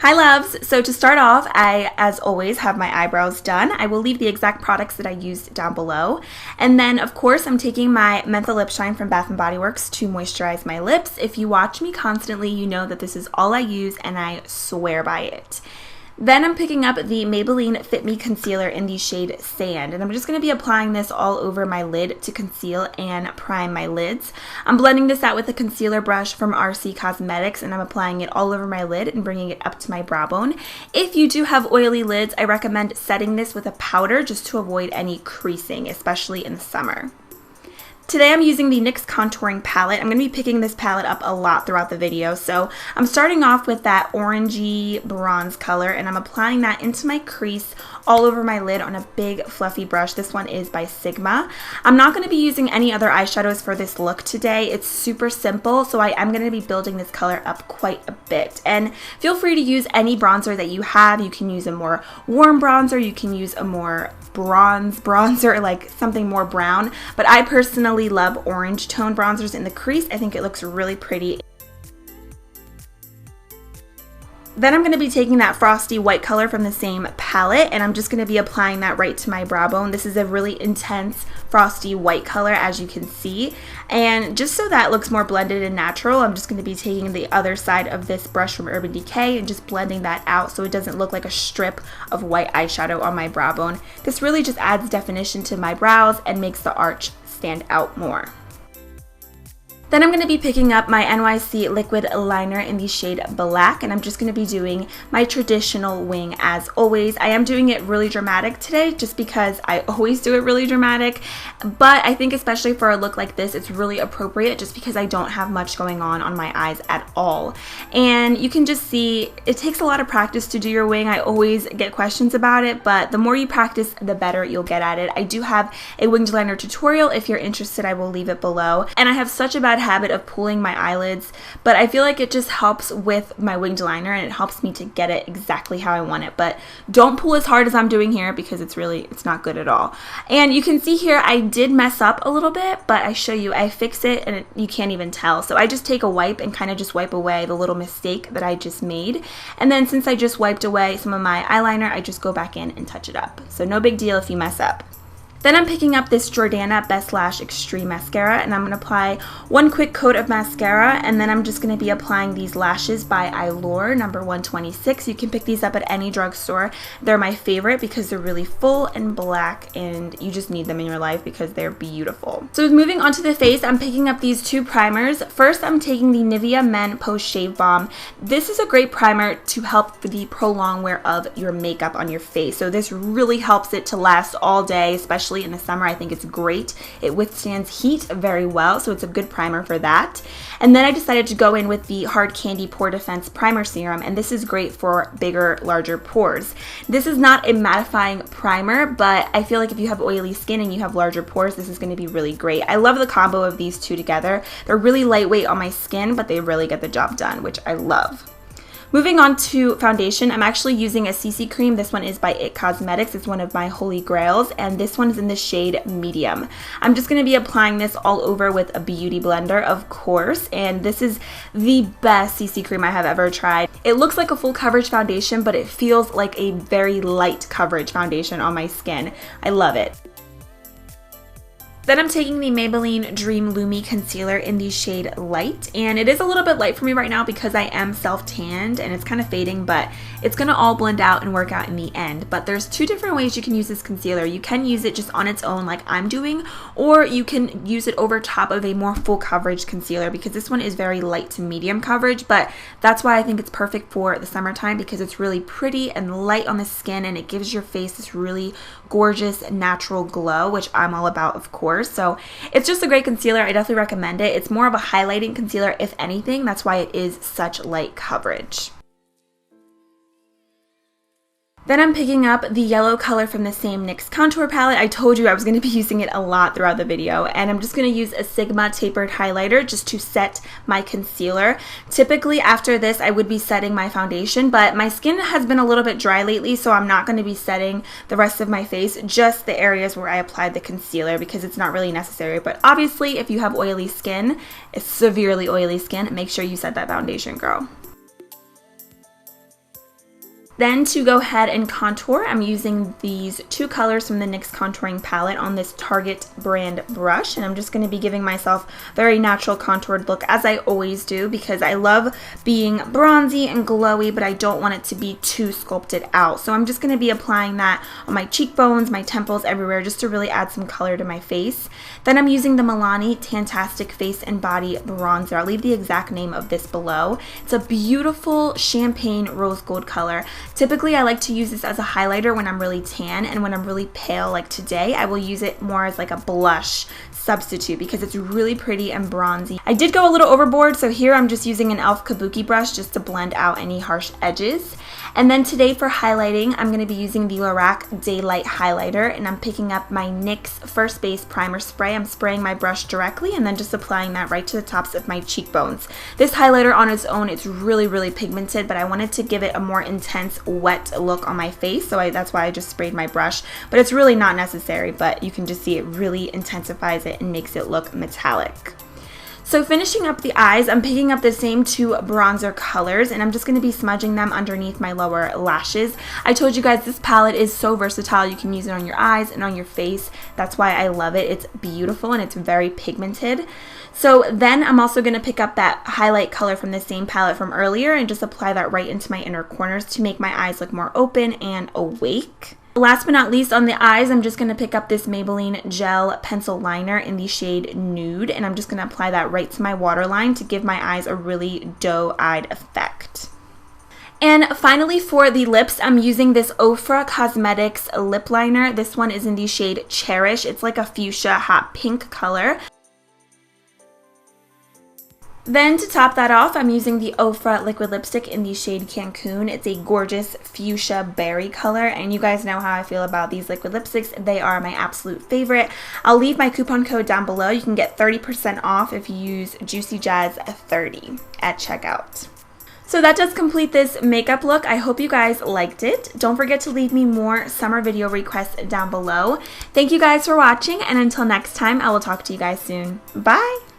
Hi loves! So to start off, I, as always, have my eyebrows done. I will leave the exact products that I used down below. And then, of course, I'm taking my Menthol Lip Shine from Bath & Body Works to moisturize my lips. If you watch me constantly, you know that this is all I use and I swear by it. Then I'm picking up the Maybelline Fit Me Concealer in the shade Sand, and I'm just going to be applying this all over my lid to conceal and prime my lids. I'm blending this out with a concealer brush from RC Cosmetics, and I'm applying it all over my lid and bringing it up to my brow bone. If you do have oily lids, I recommend setting this with a powder just to avoid any creasing, especially in the summer. Today I'm using the NYX Contouring Palette. I'm going to be picking this palette up a lot throughout the video. So I'm starting off with that orangey bronze color, and I'm applying that into my crease all over my lid on a big fluffy brush. This one is by Sigma. I'm not going to be using any other eyeshadows for this look today. It's super simple, so I am going to be building this color up quite a bit. And feel free to use any bronzer that you have. You can use a more warm bronzer. You can use a more bronze bronzer, like something more brown. But I personally love orange tone bronzers in the crease. I think it looks really pretty. Then I'm going to be taking that frosty white color from the same palette, and I'm just going to be applying that right to my brow bone. This is a really intense frosty white color, as you can see. And just so that looks more blended and natural, I'm just going to be taking the other side of this brush from Urban Decay and just blending that out so it doesn't look like a strip of white eyeshadow on my brow bone. This really just adds definition to my brows and makes the arch stand out more. Then I'm going to be picking up my NYC Liquid Liner in the shade Black, and I'm just going to be doing my traditional wing as always. I am doing it really dramatic today just because I always do it really dramatic, but I think especially for a look like this, it's really appropriate just because I don't have much going on my eyes at all. And you can just see it takes a lot of practice to do your wing. I always get questions about it, but the more you practice, the better you'll get at it. I do have a winged liner tutorial. If you're interested, I will leave it below. And I have such a bad habit of pulling my eyelids, but I feel like it just helps with my winged liner and it helps me to get it exactly how I want it. But don't pull as hard as I'm doing here because it's not good at all. And you can see here I did mess up a little bit, but I show you I fix it and you can't even tell. So I just take a wipe and kind of just wipe away the little mistake that I just made. And then since I just wiped away some of my eyeliner, I just go back in and touch it up. So no big deal if you mess up. Then I'm picking up this Jordanna Best Lash Extreme Mascara, and I'm going to apply one quick coat of mascara, and then I'm just going to be applying these lashes by Eyelure number 126. You can pick these up at any drugstore. They're my favorite because they're really full and black, and you just need them in your life because they're beautiful. So moving on to the face, I'm picking up these two primers. First, I'm taking the Nivea Men Post Shave Balm. This is a great primer to help for the prolonged wear of your makeup on your face. So this really helps it to last all day, especially in the summer. I think it's great. It withstands heat very well, so it's a good primer for that. And then I decided to go in with the Hard Candy Pore Defense Primer Serum, and this is great for bigger, larger pores. This is not a mattifying primer, but I feel like if you have oily skin and you have larger pores, this is going to be really great. I love the combo of these two together. They're really lightweight on my skin, but they really get the job done, which I love. Moving on to foundation, I'm actually using a CC cream. This one is by IT Cosmetics. It's one of my holy grails, and this one is in the shade Medium. I'm just going to be applying this all over with a beauty blender, of course, and this is the best CC cream I have ever tried. It looks like a full coverage foundation, but it feels like a very light coverage foundation on my skin. I love it. Then I'm taking the Maybelline Dream Lumi Concealer in the shade Light, and it is a little bit light for me right now because I am self-tanned and it's kind of fading, but it's going to all blend out and work out in the end. But there's two different ways you can use this concealer. You can use it just on its own like I'm doing, or you can use it over top of a more full coverage concealer because this one is very light to medium coverage, but that's why I think it's perfect for the summertime because it's really pretty and light on the skin and it gives your face this really gorgeous natural glow, which I'm all about, of course. So it's just a great concealer. I definitely recommend it. It's more of a highlighting concealer, if anything. That's why it is such light coverage. Then I'm picking up the yellow color from the same NYX Contour Palette. I told you I was going to be using it a lot throughout the video, and I'm just going to use a Sigma tapered highlighter just to set my concealer. Typically after this I would be setting my foundation, but my skin has been a little bit dry lately, so I'm not going to be setting the rest of my face, just the areas where I applied the concealer because it's not really necessary. But obviously if you have oily skin, severely oily skin, make sure you set that foundation, girl. Then to go ahead and contour, I'm using these two colors from the NYX Contouring Palette on this Target brand brush, and I'm just going to be giving myself a very natural contoured look, as I always do, because I love being bronzy and glowy, but I don't want it to be too sculpted out. So I'm just going to be applying that on my cheekbones, my temples, everywhere, just to really add some color to my face. Then I'm using the Milani Tantastic Face and Body Bronzer. I'll leave the exact name of this below. It's a beautiful champagne rose gold color. Typically, I like to use this as a highlighter when I'm really tan, and when I'm really pale like today, I will use it more as like a blush substitute because it's really pretty and bronzy. I did go a little overboard, so here I'm just using an e.l.f. Kabuki brush just to blend out any harsh edges. And then today for highlighting, I'm going to be using the Lorac Daylight Highlighter, and I'm picking up my NYX First Base Primer Spray. I'm spraying my brush directly and then just applying that right to the tops of my cheekbones. This highlighter on its own, it's really, really pigmented, but I wanted to give it a more intense, wet look on my face, so that's why I just sprayed my brush. But it's really not necessary, but you can just see it really intensifies it and makes it look metallic. So finishing up the eyes, I'm picking up the same two bronzer colors, and I'm just going to be smudging them underneath my lower lashes. I told you guys this palette is so versatile. You can use it on your eyes and on your face. That's why I love it. It's beautiful and it's very pigmented. So then I'm also going to pick up that highlight color from the same palette from earlier and just apply that right into my inner corners to make my eyes look more open and awake. Last but not least, on the eyes, I'm just going to pick up this Maybelline Gel Pencil Liner in the shade Nude, and I'm just going to apply that right to my waterline to give my eyes a really doe-eyed effect. And finally for the lips, I'm using this Ofra Cosmetics lip liner. This one is in the shade Cherish. It's like a fuchsia hot pink color. Then to top that off, I'm using the Ofra liquid lipstick in the shade Cancun. It's a gorgeous fuchsia berry color, and you guys know how I feel about these liquid lipsticks. They are my absolute favorite. I'll leave my coupon code down below. You can get 30% off if you use JuicyJas30 at checkout. So that does complete this makeup look. I hope you guys liked it. Don't forget to leave me more summer video requests down below. Thank you guys for watching, and until next time, I will talk to you guys soon. Bye!